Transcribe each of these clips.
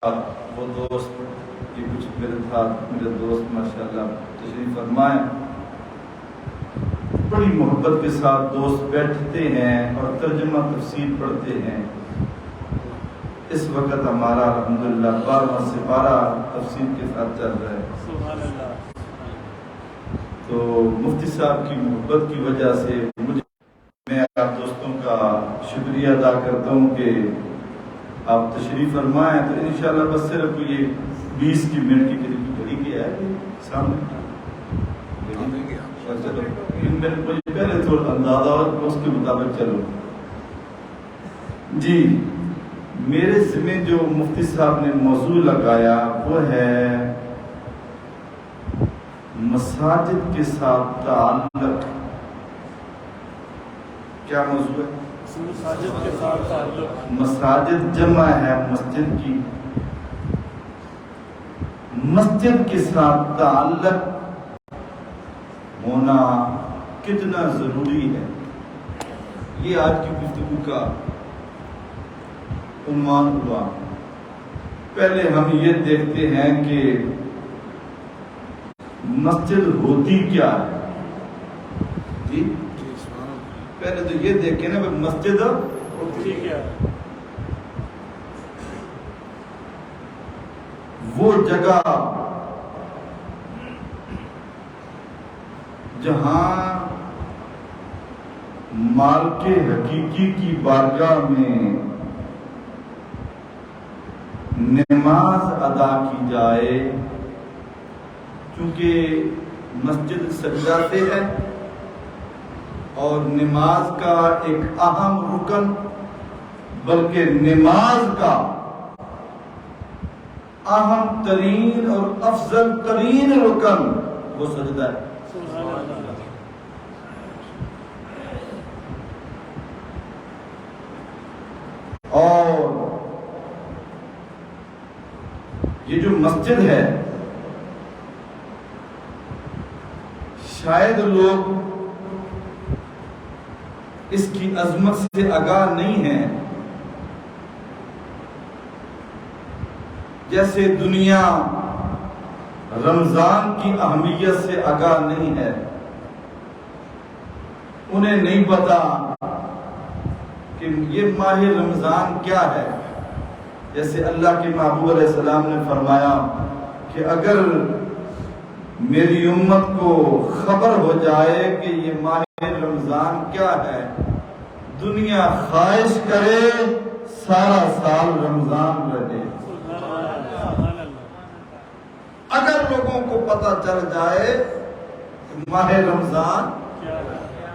وہ دوست کی کچھ میرے دوست ماشاءاللہ تشریف فرمائے، بڑی محبت کے ساتھ دوست بیٹھتے ہیں اور ترجمہ تفسیر پڑھتے ہیں۔ اس وقت ہمارا الحمدللہ 12واں سپارہ تفسیر کے ساتھ چل رہا ہے۔ سبحان اللہ۔ تو مفتی صاحب کی محبت کی وجہ سے میں آپ دوستوں کا شکریہ ادا کرتا ہوں کہ آپ تشریف فرمائیں۔ تو انشاءاللہ بس صرف یہ 20 منٹ کی قریب گھڑی گیا ہے سامنے، چلو مجھے پہلے تھوڑا اندازہ اور اس کے مطابق چلو۔ جی، میرے ذمہ جو مفتی صاحب نے موضوع لگایا وہ ہے مساجد کے ساتھ تعلق۔ کیا موضوع ہے؟ مساجد کے ساتھ تعلق۔ مساجد جمع ہے مسجد کی، مسجد کے ساتھ تعلق ہونا کتنا ضروری ہے، یہ آج کی گفتگو کا عنوان ہوا۔ پہلے ہم یہ دیکھتے ہیں کہ مسجد ہوتی کیا ہے۔ جی پہلے تو یہ دیکھیں نا مسجد ہوتی کیا ہے؟ وہ جگہ جہاں مالک حقیقی کی بارگاہ میں نماز ادا کی جائے، کیونکہ مسجد سجدہ سے ہے اور نماز کا ایک اہم رکن، بلکہ نماز کا اہم ترین اور افضل ترین رکن وہ سجدہ ہے۔ سبحان اللہ۔ اور یہ جو مسجد ہے، شاید لوگ اس کی عظمت سے آگاہ نہیں ہیں، جیسے دنیا رمضان کی اہمیت سے آگاہ نہیں ہے۔ انہیں نہیں پتا کہ یہ ماہ رمضان کیا ہے۔ جیسے اللہ کے محبوب علیہ السلام نے فرمایا کہ اگر میری امت کو خبر ہو جائے کہ یہ ماہ رمضان کیا ہے، دنیا خواہش کرے سارا سال رمضان رہے۔ اگر لوگوں کو پتہ چل جائے کہ ماہ رمضان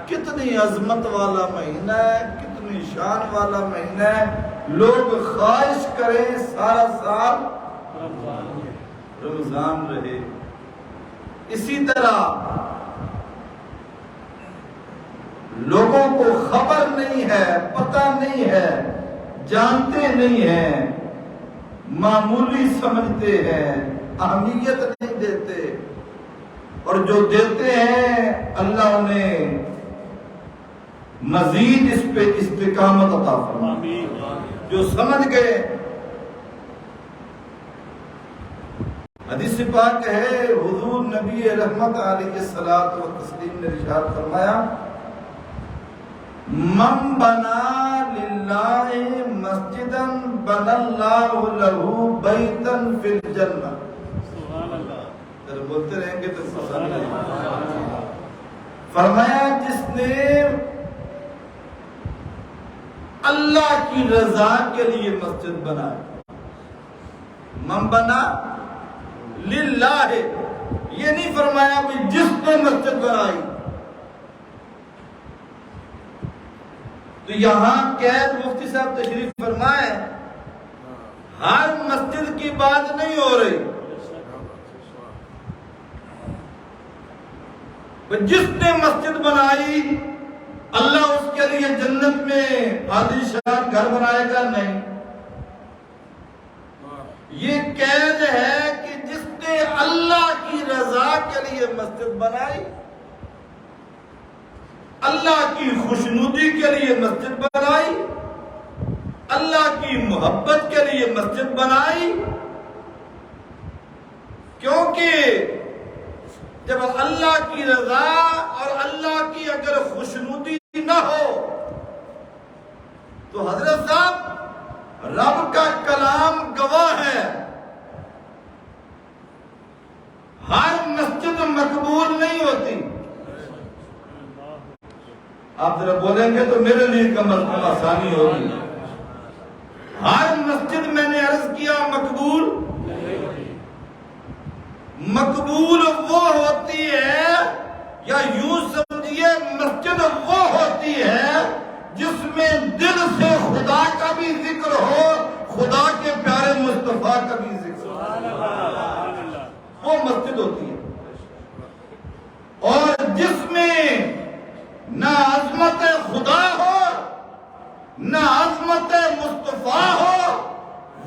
کتنی عظمت والا مہینہ ہے، کتنی شان والا مہینہ ہے، لوگ خواہش کریں سارا سال رمضان رہے۔ اسی طرح لوگوں کو خبر نہیں ہے، پتہ نہیں ہے، جانتے نہیں ہیں، معمولی سمجھتے ہیں، اہمیت نہیں دیتے، اور جو دیتے ہیں اللہ انہیں مزید اس پہ استقامت عطا فرمائے۔ جو سمجھ گئے، حدیث پاک ہے، حضور نبی رحمت علیہ الصلوۃ والتسلیم نے ارشاد فرمایا، من بنا للہ مسجدا بنى اللہ لہ بیتا فی الجنہ۔ سبحان اللہ۔ ذرا بولتے رہیں گے تو پسند نہیں۔ فرمایا جس نے اللہ کی رضا کے لیے مسجد بنائی، من بنا للہ، یہ نہیں فرمایا کہ جس نے مسجد بنائی۔ تو یہاں قید مفتی صاحب تشریف فرمائے، ہر مسجد کی بات نہیں ہو رہی، جس نے مسجد بنائی اللہ اس کے لیے جنت میں عالیشان گھر بنائے گا؟ نہیں، یہ قید ہے کہ جس نے اللہ کی رضا کے لیے مسجد بنائی، اللہ کی خوشنودی کے لیے مسجد بنائی، اللہ کی محبت کے لیے مسجد بنائی، کیونکہ جب اللہ کی رضا اور اللہ کی اگر خوشنودی نہ ہو تو حضرت صاحب رب کا کلام گواہ ہے، ہر مسجد مقبول نہیں ہوتی۔ آپ ذرا بولیں گے تو میرے لیے کم از کم آسانی ہوگی۔ ہر مسجد میں نے عرض کیا مقبول وہ ہوتی ہے، یا یوں سمجھیے مسجد وہ ہوتی ہے جس میں دل سے خدا کا بھی ذکر ہو، خدا کے پیارے مصطفیٰ کا بھی ذکر ہو، وہ مسجد ہوتی ہے۔ اور جس میں نہ عظمت خدا ہو نہ عظمت مصطفیٰ ہو،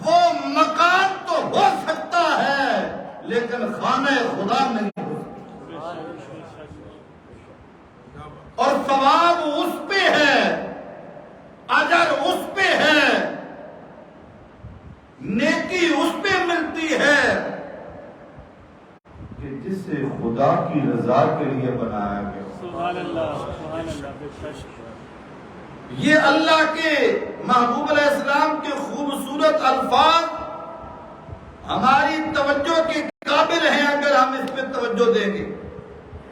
وہ مکان تو ہو سکتا ہے لیکن خانہ خدا نہیں ہو سکتا۔ اور ثواب اس پہ ہے، اجر اس پہ ہے، نیکی اس پہ ملتی ہے کہ جسے خدا کی رضا کے لیے بنایا گیا۔ سبحان اللہ، سبحان اللہ، بے شک۔ یہ اللہ کے محبوب علیہ السلام کے خوبصورت الفاظ ہماری توجہ کے قابل ہیں اگر ہم اس پہ توجہ دیں گے۔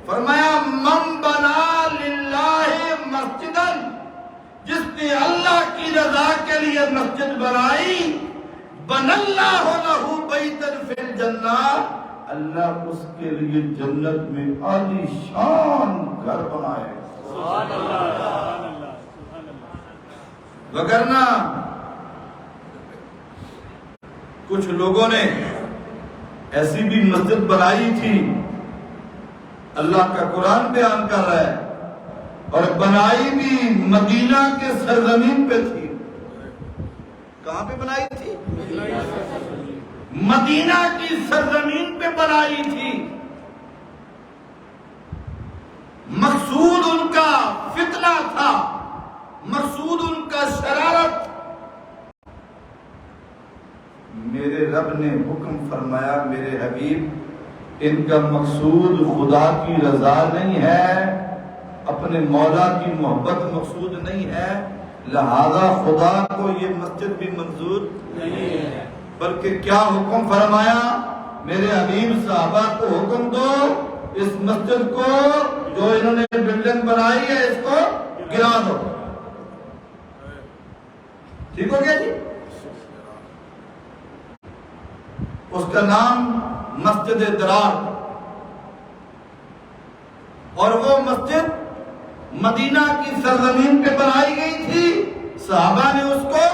فرمایا من بنا للہ مسجدن، جس نے اللہ کی رضا کے لیے مسجد بنائی، بن اللہ لہ بیتن فی الجنہ، اللہ اس کے لیے جنت میں عالی شان گھر بنائے۔ سبحان اللہ، سبحان اللہ، سبحان اللہ۔ وگرنہ کچھ لوگوں نے ایسی بھی مسجد بنائی تھی، اللہ کا قرآن بیان کر رہا ہے، اور بنائی بھی مدینہ کے سرزمین پہ تھی۔ کہاں پہ بنائی تھی؟ مدینہ کی سرزمین پہ بنائی تھی۔ مقصود ان کا فتنہ تھا، مقصود ان کا شرارت۔ میرے رب نے حکم فرمایا، میرے حبیب ان کا مقصود خدا کی رضا نہیں ہے، اپنے مولا کی محبت مقصود نہیں ہے، لہذا خدا کو یہ مسجد بھی منظور نہیں ہے۔ بلکہ کیا حکم فرمایا میرے حبیب؟ صحابہ کو حکم دو، اس مسجد کو جو انہوں نے بلڈنگ بنائی ہے اس کو گرا دو۔ ٹھیک ہو گیا جی؟ اس کا نام مسجد درار، اور وہ مسجد مدینہ کی سرزمین پہ بنائی گئی تھی، صحابہ نے اس کو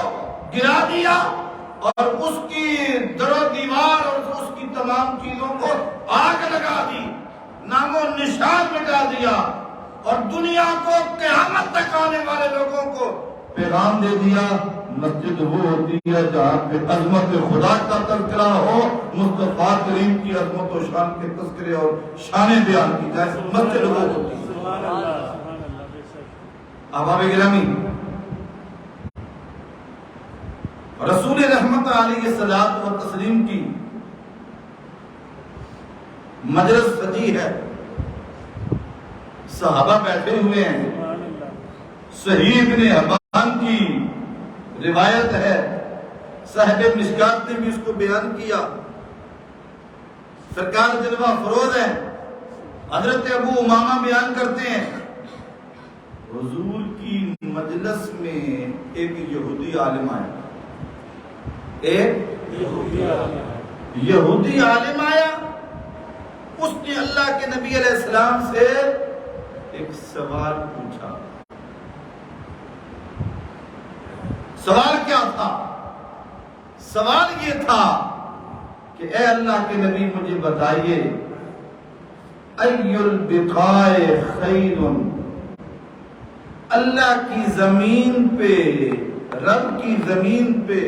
گرا دیا اور اس کی در و دیوار اور اس کی تمام چیزوں کو آگ لگا دی، نام و نشان مٹا دیا، اور دنیا کو قیامت تک آنے والے لوگوں کو پیغام دے دیا، مسجد وہ ہوتی ہے جہاں پہ عظمت خدا کا تذکرہ ہو، مصطفیٰ کریم کی عظمت و شان کے تذکرے اور شانیں بیان کی جائے، مسجد وہ ہوتی ہے۔ سبحان اللہ، سبحان اللہ، بے شک۔ احباب گرامی، رسول رحمت علیہ الصلوۃ والتسلیم کی مجلس سجی ہے، صحابہ بیٹھے ہوئے ہیں، سبحان اللہ۔ صحیح ابن حبان کی روایت ہے، صاحب مشکات نے بھی اس کو بیان کیا، سرکار جلوہ فروز ہے، حضرت ابو امامہ بیان کرتے ہیں، حضور کی مجلس میں ایک یہودی عالم آیا، ایک یہودی عالم آیا، اس نے اللہ کے نبی علیہ السلام سے ایک سوال پوچھا۔ سوال کیا تھا؟ سوال یہ تھا کہ اے اللہ کے نبی مجھے بتائیے، ای البقاء خیر، اللہ کی زمین پہ، رب کی زمین پہ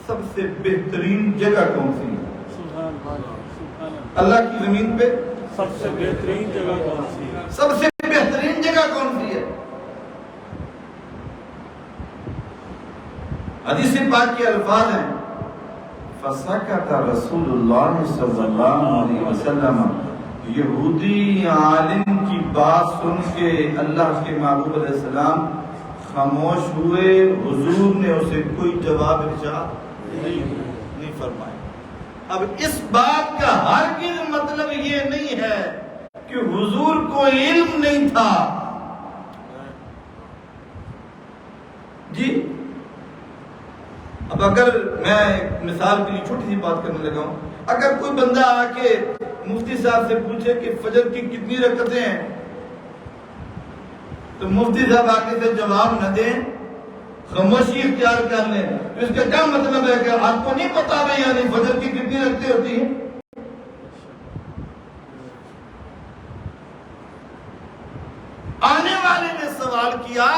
سب سے بہترین جگہ کون سی ہے؟ سبحان اللہ، سبحان اللہ۔ اللہ کی زمین پہ سب سے بہترین جگہ کون سی ہے؟ سب سے بہترین جگہ کون سی ہے؟ حدیث پاک کے الفاظ ہیں فسکت رسول اللہ صلی اللہ علیہ وسلم، یہودی عالم کی بات سن کے اللہ کے محبوب علیہ السلام خاموش ہوئے، حضور نے اسے کوئی جواب ارشاد نہیں فرمایا۔ اب اس بات کا ہرگز مطلب یہ نہیں ہے کہ حضور کو علم نہیں تھا جی۔ اب اگر میں ایک مثال کے لیے چھوٹی سی بات کرنے لگا ہوں، اگر کوئی بندہ آ کے مفتی صاحب سے پوچھے کہ فجر کی کتنی رکعتیں ہیں، تو مفتی صاحب آگے سے جواب نہ دیں، خاموشی اختیار کر لیں، تو اس کا کیا مطلب ہے کہ آپ کو نہیں پتا ہے یعنی فجر کی کتنی رکعتیں ہوتی ہیں؟ آنے والے نے سوال کیا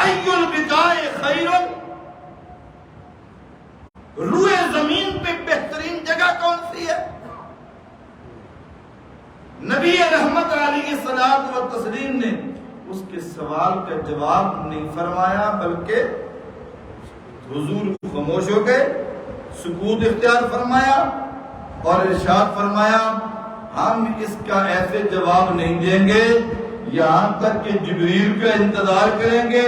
ای البقاء خیر، روئے زمین پہ بہترین جگہ کون سی ہے؟ نبی رحمت علیہ الصلوۃ والتسلیم نے اس کے سوال کا جواب نہیں فرمایا، بلکہ حضور خاموش ہو گئے، سکوت اختیار فرمایا اور ارشاد فرمایا ہم اس کا ایسے جواب نہیں دیں گے یہاں تک کہ جبریل کا انتظار کریں گے،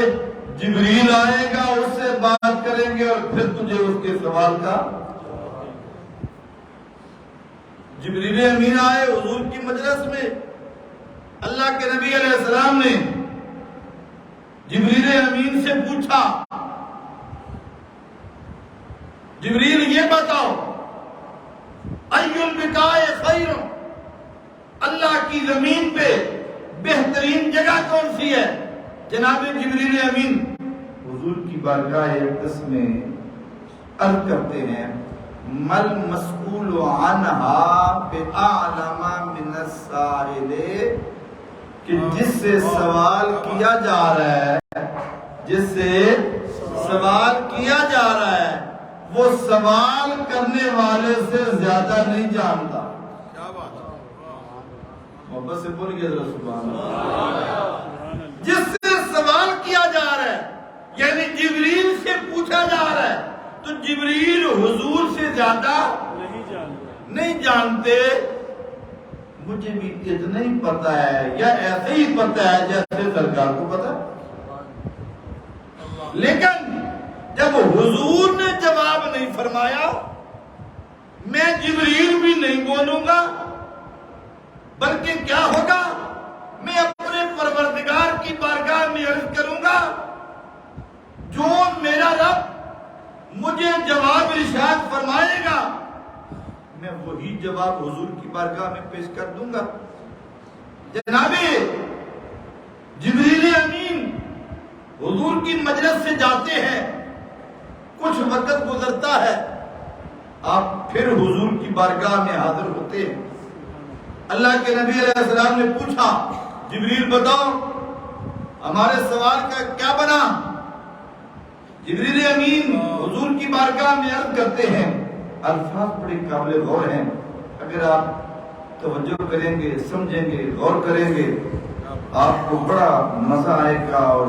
جبریل آئے گا، اس سے بات کریں گے اور پھر تجھے اس کے سوال کا۔ جبریل امین آئے حضور کی مجلس میں، اللہ کے نبی علیہ السلام نے جبریل امین سے پوچھا جبریل یہ بتاؤ ای البقاء خیر، اللہ کی زمین پہ بہترین جگہ کون سی ہے؟ جناب جبریل امین حضور کی بارگاہ اقدس میں عرض کرتے ہیں مل مسئول عنہا بأعلم من السائل، کہ جس سے سوال کیا جا رہا ہے، جس سے سوال کیا جا رہا ہے وہ سوال کرنے والے سے زیادہ نہیں جانتا۔ محبت سے بول گیا ذرا سبحان اللہ۔ جس سے سوال کیا جا رہا ہے یعنی جبریل سے پوچھا جا رہا ہے، تو جبریل حضور سے زیادہ نہیں جانتے۔ مجھے بھی اتنا ہی پتا ہے یا ایسے ہی پتا ہے جیسے سرکار کو پتا ہے، لیکن جب حضور نے جواب نہیں فرمایا میں جبریل بھی نہیں بولوں گا، بلکہ کیا ہوگا، میں اپنے پروردگار کی بارگاہ میں عرض کروں گا جو میرا رب مجھے جواب ارشاد فرمائے گا میں وہی جواب حضور کی بارگاہ میں پیش کر دوں گا۔ جناب جبریل امین حضور کی مجلس سے جاتے ہیں، کچھ وقت گزرتا ہے، آپ پھر حضور کی بارگاہ میں حاضر ہوتے ہیں۔ اللہ کے نبی علیہ السلام نے پوچھا جبریل بتاؤ ہمارے سوال کا کیا بنا؟ جبریل امین حضور کی بارگاہ میں عرض کرتے ہیں، الفاظ بڑے قابل غور ہیں، اگر آپ توجہ کریں گے، سمجھیں گے، غور کریں گے، آپ کو بڑا مزہ آئے گا اور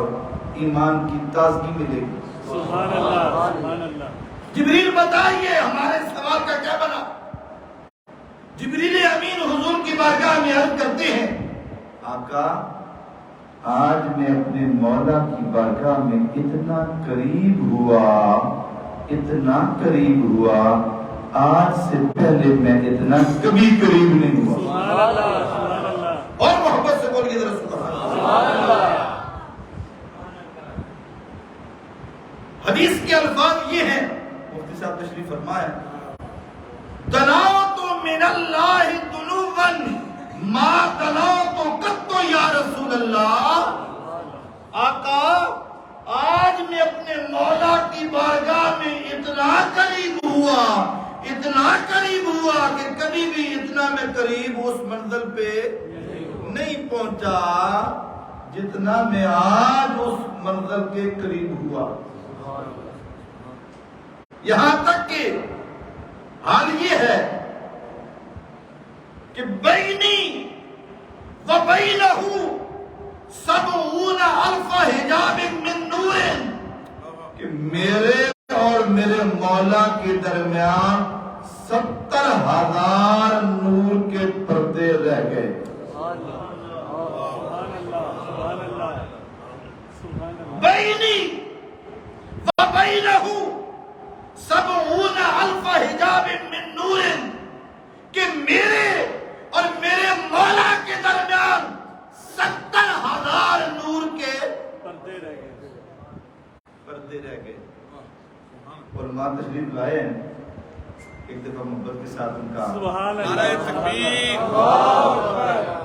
ایمان کی تازگی ملے گی۔ سبحان اللہ، سبحان اللہ۔ جبریل بتائیے ہمارے سوال کا کیا بنا؟ جبریل امین حضور کی بارگاہ میں عرض کرتے ہیں، آقا آج میں اپنے مولا کی بارگاہ میں اتنا قریب ہوا، آج سے پہلے میں اتنا کبھی قریب نہیں ہوا۔ سبحان اللہ، سبحان اللہ۔ اور محبت سے بولیے ذرا سبحان اللہ۔ حدیث کے الفاظ یہ ہیں، مفتی صاحب تشریف فرمائے، دناؤت من اللہ دنوبا ما دناؤت قط یا رسول اللہ۔ آقا آج میں اپنے مولا کی بارگاہ میں اتنا قریب ہوا کہ کبھی بھی اتنا میں قریب اس منزل پہ نہیں پہنچا جتنا میں آج اس منزل کے قریب ہوا۔ یہاں تک کہ حال یہ ہے کہ بینی و بینہ 70,000 حجاب من نور، کہ میرے اور میرے مولا کے درمیان 70,000 نور کے پردے رہ گئے. بینی و بینہ 70,000 حجاب من نور، کہ میرے اور میرے مولا کے درمیان 70,000 نور کے پردے رہ گئے. علماء تشریف لائے ہیں، ایک دفعہ محبت کے ساتھ ان کا نعرہ تکبیر،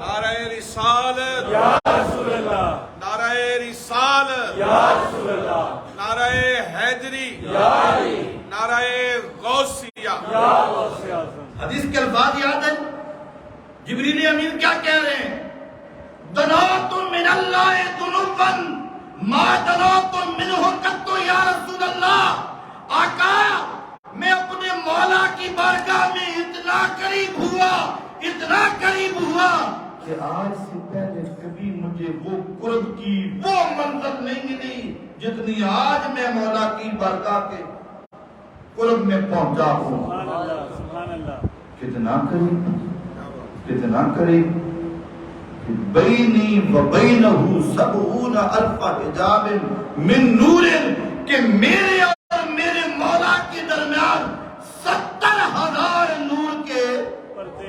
نعرہ رسالت یا رسول اللہ، نعرہ رسالت یا رسول اللہ، نعرہ حیدری یا علی، نعرہ غوثیہ. یا غوث اعظم. حدیث کے الفاظ یاد ہیں؟ جبریل امین کیا کہہ رہے ہیں؟ دنوت من اللہ دنوبن ما دنوت منہ قط یا رسول اللہ. آقا میں اپنے مولا کی بارگاہ میں اتنا قریب ہوا کہ آج سے پہلے کبھی مجھے وہ قرب کی وہ منزل نہیں ملی جتنی آج میں مولا کی بارگاہ کے قرب میں پہنچا ہوں. سبحان اللہ، سبحان اللہ. کتنا قریب بینی و بینہ 70,000 حجاب من نور، کہ میرے اور میرے مولا کے درمیان 70,000 نور کے پردے.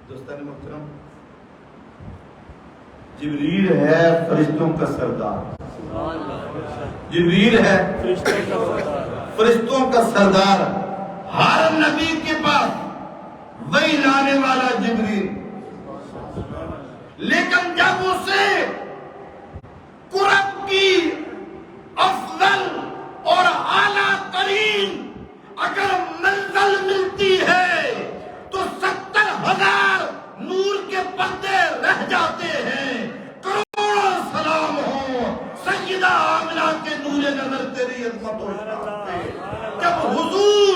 دوستان محترم، جبریل ہے فرشتوں کا سردار، جبریل ہے فرشتوں کا سردار، فرشتوں کا سردار. ہر نبی کے پاس وہی لانے والا جبریل، لیکن جب اسے قرب کی افضل اور اعلیٰ ترین اگر منزل ملتی ہے تو 70,000 نور کے پردے رہ جاتے ہیں. کروڑوں سلام ہوں سیدہ آمنہ کے نور نظر تیری عظمت و شان پہ. جب حضور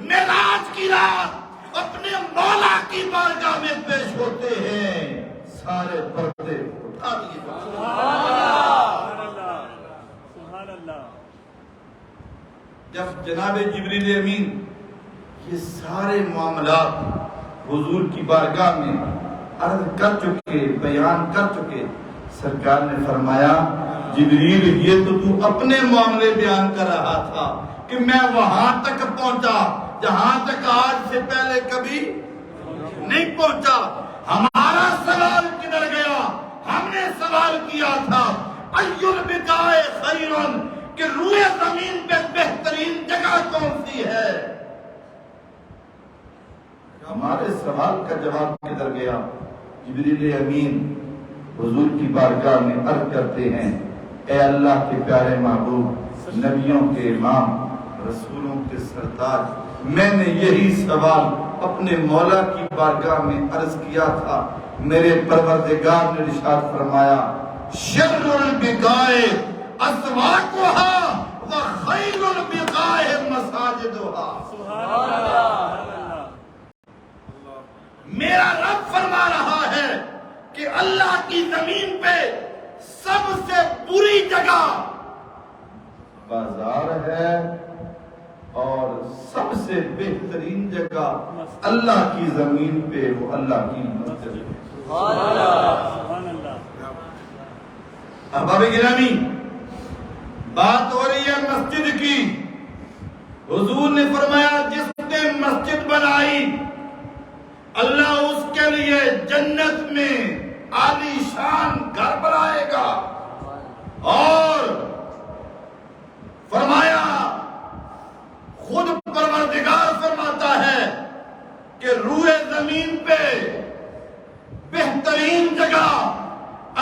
معراج کی رات اپنے مولا کی بارگاہ میں پیش ہوتے ہیں، سارے پردے اٹھا دیے جاتے ہیں. سبحان اللہ، سبحان اللہ. جب جناب جبریل امین یہ سارے معاملات حضور کی بارگاہ میں عرض کر چکے، بیان کر چکے، سرکار نے فرمایا جبریل یہ تو اپنے معاملے بیان کر رہا تھا کہ میں وہاں تک پہنچا جہاں تک آج سے پہلے کبھی نہیں پہنچا. ہمارا سوال کدھر گیا؟ ہم نے سوال کیا تھا ایُّل بقاء خیرٌ، کہ روئے زمین پہ بہترین جگہ کون سی ہے؟ ہمارے سوال کا جواب کدھر گیا؟ جبریل امین حضور کی بارگاہ میں عرض کرتے ہیں اے اللہ کے پیارے محبوب، نبیوں کے امام، رسولوں کے سردار، میں نے یہی سوال اپنے مولا کی بارگاہ میں عرض کیا تھا. میرے پروردگار نے ارشاد فرمایا شر البقاء اسواقها وخیر البقاء مساجدها. سبحان اللہ. میرا رب فرما رہا ہے کہ اللہ کی زمین پہ سب سے بری جگہ بازار ہے اور سب سے بہترین جگہ اللہ کی زمین پہ وہ اللہ کی مسجد ہے. سبحان اللہ. احباب گرامی، بات ہو رہی ہے مسجد کی. حضور نے فرمایا جس نے مسجد بنائی اللہ اس کے لیے جنت میں عالی شان گھر بنائے گا. اور فرمایا خود پروردگار فرماتا ہے کہ روئے زمین پہ بہترین جگہ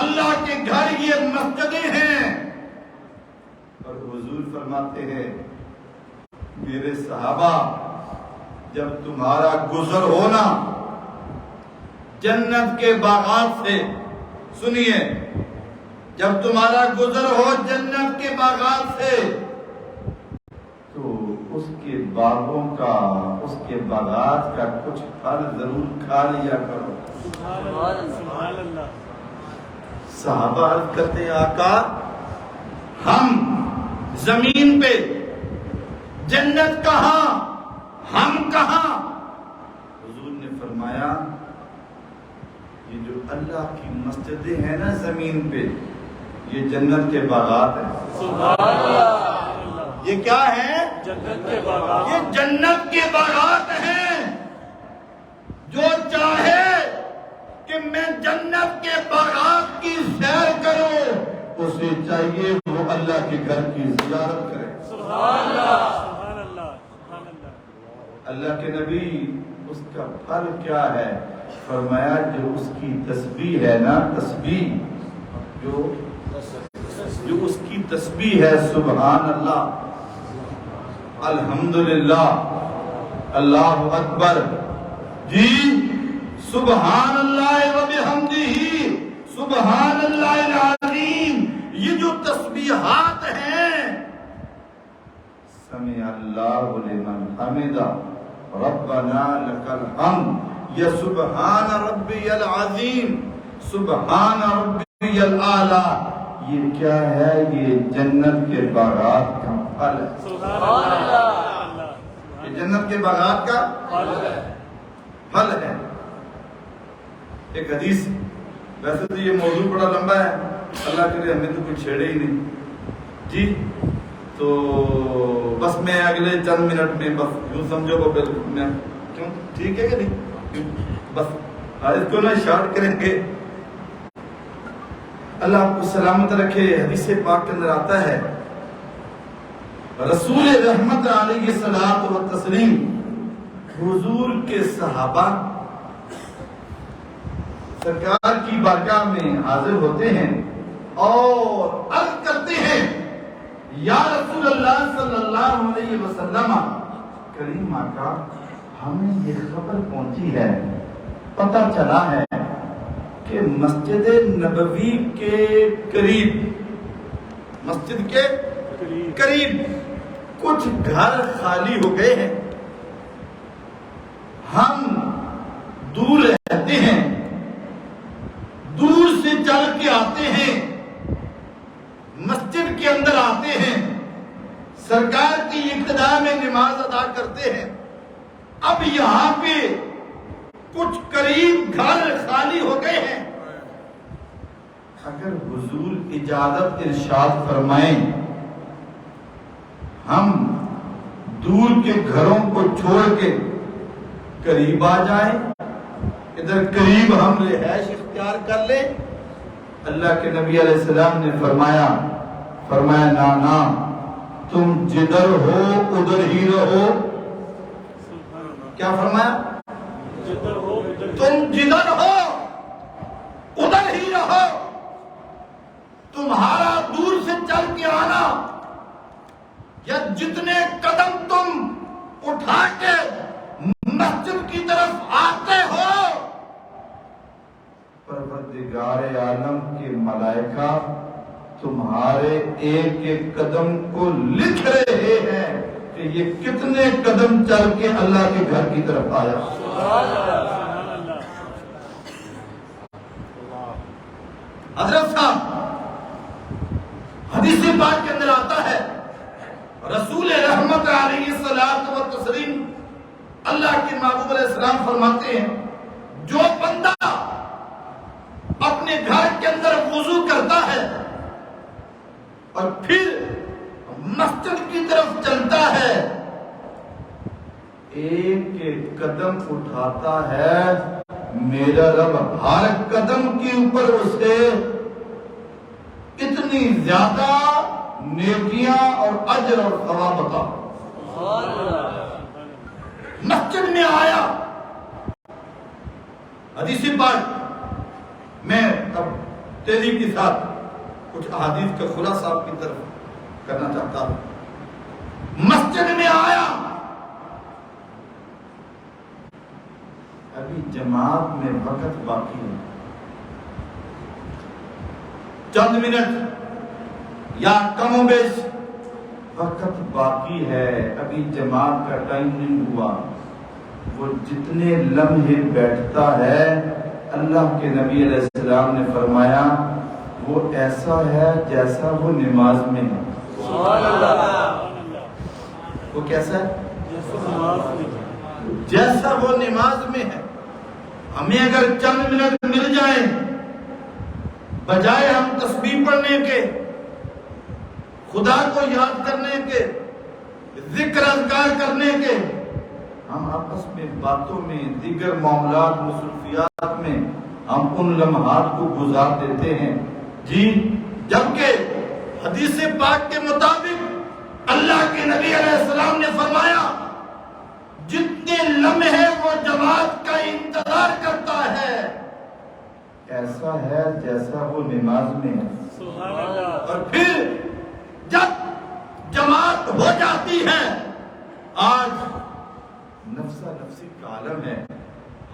اللہ کے گھر یہ مسجدیں ہیں. اور حضور فرماتے ہیں میرے صحابہ جب تمہارا گزر ہونا جنت کے باغات سے، سنیے، جب تمہارا گزر ہو جنت کے باغات سے تو اس کے باغوں کا، اس کے باغات کا کچھ پھل ضرور کھا لیا کرو. سبحان اللہ. صحابہ عرض کرتے ہیں آقا ہم زمین پہ، جنت کہاں، ہم کہاں؟ حضور نے فرمایا یہ جو اللہ کی مسجدیں ہیں نا زمین پہ، یہ جنت کے باغات ہیں۔ سبحان اللہ، یہ کیا ہے؟ جنت کے باغات، یہ جنت کے باغات ہیں۔ جو چاہے کہ میں جنت کے باغات کی سیر کروں، اسے چاہیے وہ اللہ کے گھر کی زیارت کرے۔ سبحان اللہ، سبحان اللہ، سبحان اللہ۔ اللہ کے نبی اس کا پھل کیا ہے؟ فرمایا جو اس کی تسبیح ہے نا، تسبیح جو اس کی تسبیح ہے، سبحان اللہ، الحمدللہ، اللہ اکبر، جی سبحان اللہ و بحمدہ، سبحان اللہ العظیم، یہ جو تسبیحات ہیں، سمع اللہ لمن حمدہ، ربنا لک الحمد، یا سبحان ربی العظیم، سبحان ربی الاعلی، یہ کیا ہے؟ یہ جنت کے باغات کا پھل ہے۔ سبحان اللہ، یہ جنت کے باغات کا پھل ہے۔ ایک حدیث، ویسے تو یہ موضوع بڑا لمبا ہے، اللہ کے لیے ہمیں تو کوئی چھیڑے ہی نہیں جی، تو بس میں اگلے چند منٹ میں بس یوں سمجھو کو میں کیوں ٹھیک ہے کہ نہیں، بس اس کو نہ شارٹ کریں گے۔ اللہ آپ کو سلامت رکھے۔ حدیث پاک کے اندر آتا ہے رسول رحمت علیہ الصلوۃ والتسلیم حضور کے صحابہ سرکار کی بارگاہ میں حاضر ہوتے ہیں اور عرض کرتے ہیں یا رسول اللہ صلی اللہ علیہ وسلم، کریم آقا ہمیں یہ خبر پہنچی ہے، پتہ چلا ہے کہ مسجد نبوی کے قریب، مسجد کے قریب کچھ گھر خالی ہو گئے ہیں، ہم دور رہتے ہیں، دور سے چل کے آتے ہیں، مسجد کے اندر آتے ہیں، سرکار کی ابتدا میں نماز ادا کرتے ہیں، اب یہاں پہ کچھ قریب گھر خالی ہو گئے ہیں، اگر حضور اجازت ارشاد فرمائیں ہم دور کے گھروں کو چھوڑ کے قریب آ جائیں، ادھر قریب ہم رہائش اختیار کر لیں؟ اللہ کے نبی علیہ السلام نے فرمایا نا، تم جدھر ہو ادھر ہی رہو۔ کیا فرمایا؟ تم جدھر ہو ادھر ہی رہو، تمہارا دور سے چل کے آنا یا جتنے قدم تم اٹھا کے مسجد کی طرف آتے ہو، پروردگار عالم کے ملائکہ تمہارے ایک ایک قدم کو لکھ رہے ہیں کہ یہ کتنے قدم چل کے اللہ کے گھر کی طرف آیا۔ حضرت صاحب حدیث پاک کے اندر آتا ہے رسول رحمت علیہ الصلوۃ والتسلیم اللہ کے محبوب علیہ السلام فرماتے ہیں جو بندہ اپنے گھر کے اندر وضو کرتا ہے اور پھر مسجد کی طرف چلتا ہے، ایک ایک قدم اٹھاتا ہے، میرا رب ہر قدم کے اوپر اسے اتنی زیادہ نیکیاں اور اجر اور ثواب عطا۔ مسجد میں آیا، حدیث پاک میں اب تیزی کے ساتھ کچھ احادیث کا خلاصہ آپ کی طرف کرنا چاہتا ہوں۔ مسجد میں آیا، ابھی جماعت میں وقت باقی ہے، چند منٹ یا کم و بیش وقت باقی ہے، ابھی جماعت کا ٹائم نہیں ہوا، وہ جتنے لمحے بیٹھتا ہے اللہ کے نبی علیہ السلام نے فرمایا وہ ایسا ہے جیسا وہ نماز میں ہے. وہ کیسا ہے؟ جیسا وہ نماز میں ہے. ہمیں اگر چند منٹ مل جائیں بجائے ہم تسبیح پڑھنے کے، خدا کو یاد کرنے کے، ذکر اذکار کرنے کے، ہم آپس میں باتوں میں دیگر معاملات مصروفیات میں ہم ان لمحات کو گزار دیتے ہیں. جی جبکہ حدیث پاک کے مطابق اللہ کے نبی علیہ السلام نے فرمایا جتنے لمحے وہ جماعت کا انتظار کرتا ہے ایسا ہے جیسا وہ نماز میں ہے. اور پھر جب جماعت ہو جاتی ہے، آج نفسا نفسی کا عالم ہے.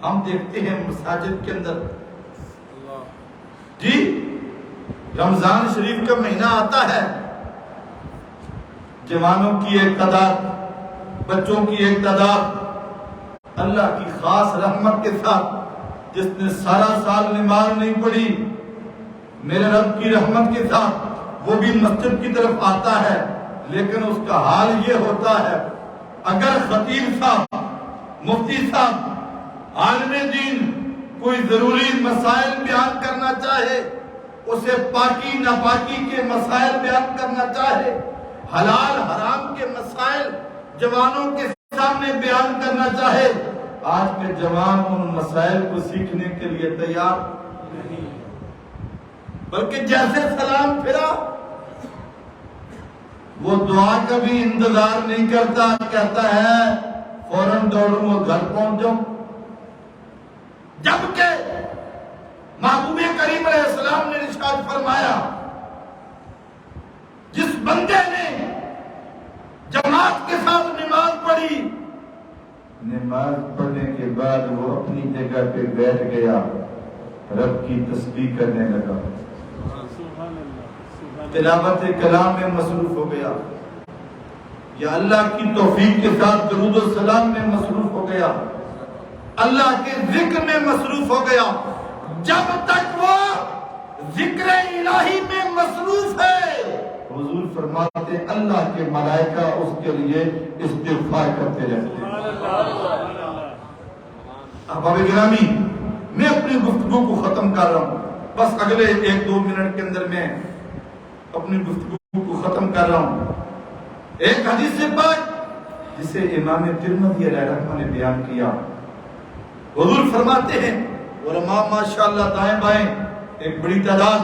ہم دیکھتے ہیں مساجد کے اندر جی رمضان شریف کا مہینہ آتا ہے، جوانوں کی ایک تعداد، بچوں کی ایک تعداد اللہ کی خاص رحمت کے ساتھ، جس نے سارا سال نماز نہیں پڑھی، میرے رب کی رحمت کے ساتھ وہ بھی مسجد کی طرف آتا ہے. لیکن اس کا حال یہ ہوتا ہے اگر خطیب صاحب، مفتی صاحب، عالم دین کوئی ضروری مسائل بیان کرنا چاہے، اسے پاکی ناپاکی کے مسائل بیان کرنا چاہے، حلال حرام کے مسائل جوانوں کے سامنے بیان کرنا چاہے، آج کے جوان ان مسائل کو سیکھنے کے لیے تیار نہیں، بلکہ جیسے سلام پھرا وہ دعا کا بھی انتظار نہیں کرتا، کہتا ہے فوراً دوڑوں میں گھر پہنچ جاؤں. جبکہ محبوب کریم علیہ السلام نے ارشاد فرمایا جس بندے نے جماعت کے ساتھ نماز پڑھی، نماز پڑھنے کے بعد وہ اپنی جگہ پہ بیٹھ گیا، رب کی تسبیح کرنے لگا، تلاوت کلام میں مصروف ہو گیا، یا اللہ کی توفیق کے ساتھ درود و سلام میں مصروف ہو گیا، اللہ کے ذکر میں مصروف ہو گیا. جب تک وہ ذکر الہی میں مصروف ہے، حضور فرماتے اللہ کے ملائکہ اس کے لیے استغفار کرتے رہتے ہیں. احباب گرامی، میں اپنی گفتگو کو ختم کر رہا ہوں، بس اگلے 1-2 منٹ کے اندر میں اپنی گفتگو کو ختم کر رہا ہوں. ایک حدیث پاک جسے امام ترمذی علیہ رحمہ نے بیان کیا، حضور فرماتے ہیں علماء ماشاءاللہ دائیں بائیں ایک بڑی تعداد